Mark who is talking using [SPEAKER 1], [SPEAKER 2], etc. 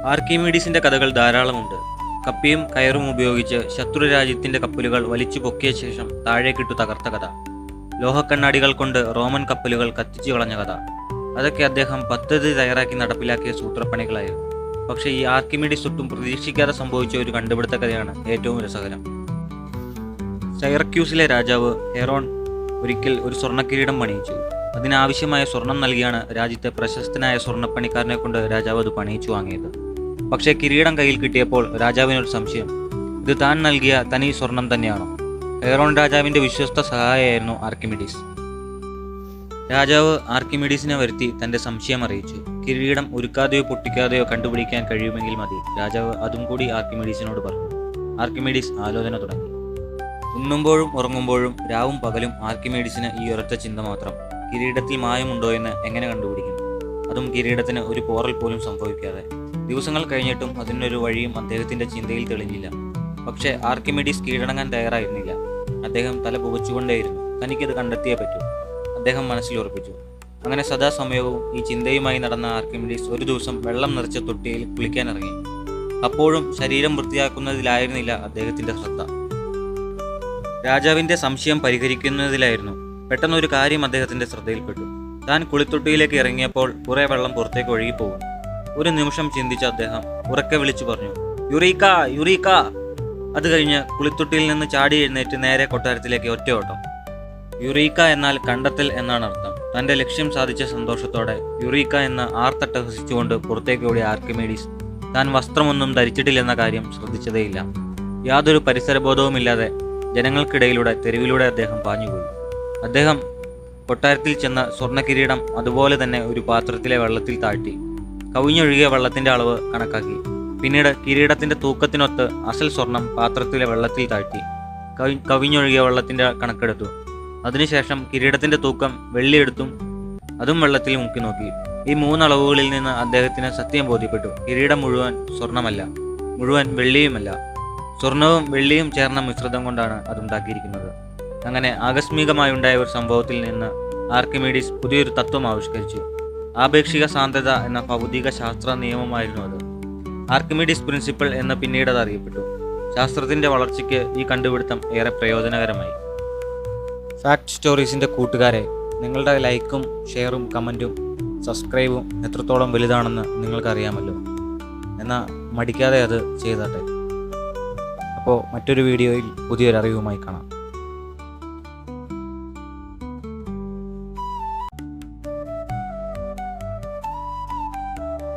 [SPEAKER 1] ആർക്കിമീഡീസിന്റെ കഥകൾ ധാരാളമുണ്ട്. കപ്പിയും കയറും ഉപയോഗിച്ച് ശത്രു രാജ്യത്തിന്റെ കപ്പലുകൾ വലിച്ചു പൊക്കിയ ശേഷം താഴേക്കിട്ടു തകർത്ത കഥ. ലോഹക്കണ്ണാടികൾ കൊണ്ട് റോമൻ കപ്പലുകൾ കത്തിച്ചു കളഞ്ഞ കഥ. അതൊക്കെ അദ്ദേഹം പദ്ധതി തയ്യാറാക്കി നടപ്പിലാക്കിയ സൂത്രപ്പണികളായിരുന്നു. പക്ഷേ ഈ ആർക്കിമീഡീസ് ഒട്ടും പ്രതീക്ഷിക്കാതെ സംഭവിച്ച ഒരു കണ്ടുപിടുത്ത കഥയാണ് ഏറ്റവും രസകരം. സൈറക്യൂസിലെ രാജാവ് ഹെറോൺ ഒരിക്കൽ ഒരു സ്വർണ്ണക്കിരീടം പണിയിച്ചു. അതിനാവശ്യമായ സ്വർണം നൽകിയാണ് രാജ്യത്തെ പ്രശസ്തനായ സ്വർണ്ണപ്പണിക്കാരനെ കൊണ്ട് രാജാവ് അത് പണിയിച്ചു വാങ്ങിയത്. പക്ഷേ കിരീടം കയ്യിൽ കിട്ടിയപ്പോൾ രാജാവിനൊരു സംശയം. ഇത് താൻ നൽകിയ തനി സ്വർണം തന്നെയാണോ? ഹെറോൺ രാജാവിന്റെ വിശ്വസ്ത സഹായിയായിരുന്നു ആർക്കിമിഡീസ്. രാജാവ് ആർക്കിമിഡീസിനെ വരുത്തി തന്റെ സംശയം അറിയിച്ചു. കിരീടം ഉരുക്കാതെയോ പൊട്ടിക്കാതെയോ കണ്ടുപിടിക്കാൻ കഴിയുമെങ്കിൽ മതി. രാജാവ് അതും കൂടി ആർക്കിമിഡീസിനോട് പറഞ്ഞു. ആർക്കിമിഡീസ് ആലോചന തുടങ്ങി. ഉണ്ണുമ്പോഴും ഉറങ്ങുമ്പോഴും രാവും പകലും ആർക്കിമിഡീസിന് ഈ ഒരൊറ്റ ചിന്ത മാത്രം: കിരീടത്തിൽ മായമുണ്ടോ എന്ന് എങ്ങനെ കണ്ടുപിടിക്കും, അതും കിരീടത്തിന് ഒരു പോറൽ പോലും സംഭവിക്കാതെ. ദിവസങ്ങൾ കഴിഞ്ഞിട്ടും അതിനൊരു വഴിയും അദ്ദേഹത്തിന്റെ ചിന്തയിൽ തെളിഞ്ഞില്ല. പക്ഷേ ആർക്കിമിഡീസ് കീഴടങ്ങാൻ തയ്യാറായിരുന്നില്ല. അദ്ദേഹം തല പുകച്ചുകൊണ്ടേയിരുന്നു. തനിക്കത് കണ്ടെത്തിയേ പറ്റൂ, അദ്ദേഹം മനസ്സിൽ ഉറപ്പിച്ചു. അങ്ങനെ സദാസമയവും ഈ ചിന്തയുമായി നടന്ന ആർക്കിമിഡീസ് ഒരു ദിവസം വെള്ളം നിറച്ച തൊട്ടിയിൽ കുളിക്കാനിറങ്ങി. അപ്പോഴും ശരീരം വൃത്തിയാക്കുന്നതിലായിരുന്നില്ല അദ്ദേഹത്തിന്റെ ശ്രദ്ധ. രാജാവിന്റെ സംശയം പരിഹരിക്കുന്നതിലായിരുന്നു. പെട്ടെന്ന് ഒരു കാര്യം അദ്ദേഹത്തിന്റെ ശ്രദ്ധയിൽപ്പെട്ടു. താൻ കുളിത്തൊട്ടിയിലേക്ക് ഇറങ്ങിയപ്പോൾ കുറെ വെള്ളം പുറത്തേക്ക് ഒഴുകിപ്പോകും. ഒരു നിമിഷം ചിന്തിച്ച അദ്ദേഹം ഉറക്കെ വിളിച്ചു പറഞ്ഞു: യുറീക്ക, യുറീക്ക! അത് കഴിഞ്ഞ് കുളിത്തൊട്ടിയിൽ നിന്ന് ചാടി എഴുന്നേറ്റ് നേരെ കൊട്ടാരത്തിലേക്ക് ഒറ്റയോട്ടം. യുറീക്ക എന്നാൽ കണ്ടെത്തൽ എന്നാണ് അർത്ഥം. തന്റെ ലക്ഷ്യം സാധിച്ച സന്തോഷത്തോടെ യുറീക്ക എന്ന് ആർത്തട്ടഹസിച്ചുകൊണ്ട് പുറത്തേക്ക് ഓടിയ ആർക്കിമീഡീസ് താൻ വസ്ത്രമൊന്നും ധരിച്ചിട്ടില്ലെന്ന കാര്യം ശ്രദ്ധിച്ചതേയില്ല. യാതൊരു പരിസരബോധവുമില്ലാതെ ജനങ്ങൾക്കിടയിലൂടെ തെരുവിലൂടെ അദ്ദേഹം പാഞ്ഞുപോയി. അദ്ദേഹം കൊട്ടാരത്തിൽ ചെന്ന സ്വർണ്ണക്കിരീടം അതുപോലെ തന്നെ ഒരു പാത്രത്തിലെ വെള്ളത്തിൽ താഴ്ത്തി. കവിഞ്ഞൊഴുകിയ വെള്ളത്തിന്റെ അളവ് കണക്കാക്കി. പിന്നീട് കിരീടത്തിന്റെ തൂക്കത്തിനൊത്ത് അസൽ സ്വർണം പാത്രത്തിലെ വെള്ളത്തിൽ താഴ്ത്തി. കവിഞ്ഞൊഴുകിയ വെള്ളത്തിന്റെ കണക്കെടുത്തു. അതിനുശേഷം കിരീടത്തിന്റെ തൂക്കം വെള്ളിയെടുത്തും അതും വെള്ളത്തിൽ മുക്കി നോക്കി. ഈ മൂന്നളവുകളിൽ നിന്ന് അദ്ദേഹത്തിന് സത്യം ബോധ്യപ്പെട്ടു: കിരീടം മുഴുവൻ സ്വർണമല്ല, മുഴുവൻ വെള്ളിയുമല്ല, സ്വർണവും വെള്ളിയും ചേർന്ന മിശ്രിതം കൊണ്ടാണ് അതുണ്ടാക്കിയിരിക്കുന്നത്. അങ്ങനെ ആകസ്മികമായുണ്ടായ ഒരു സംഭവത്തിൽ നിന്ന് ആർക്കിമീഡീസ് പുതിയൊരു തത്വം ആവിഷ്കരിച്ചു. ആപേക്ഷിക സാന്ദ്രത എന്ന ഭൗതിക ശാസ്ത്ര നിയമമായിരുന്നു അത്. ആർക്കിമീഡീസ് പ്രിൻസിപ്പിൾ എന്ന് പിന്നീട് അത് അറിയപ്പെട്ടു. ശാസ്ത്രത്തിന്റെ വളർച്ചയ്ക്ക് ഈ കണ്ടുപിടുത്തം ഏറെ പ്രയോജനകരമായി. ഫാക്ട് സ്റ്റോറീസിന്റെ കൂട്ടുകാരെ, നിങ്ങളുടെ ലൈക്കും ഷെയറും കമൻറ്റും സബ്സ്ക്രൈബും എത്രത്തോളം വലുതാണെന്ന് നിങ്ങൾക്കറിയാമല്ലോ. എന്നാൽ മടിക്കാതെ അത് ചെയ്താട്ടെ. അപ്പോൾ മറ്റൊരു വീഡിയോയിൽ പുതിയൊരു അറിവുമായി കാണാം.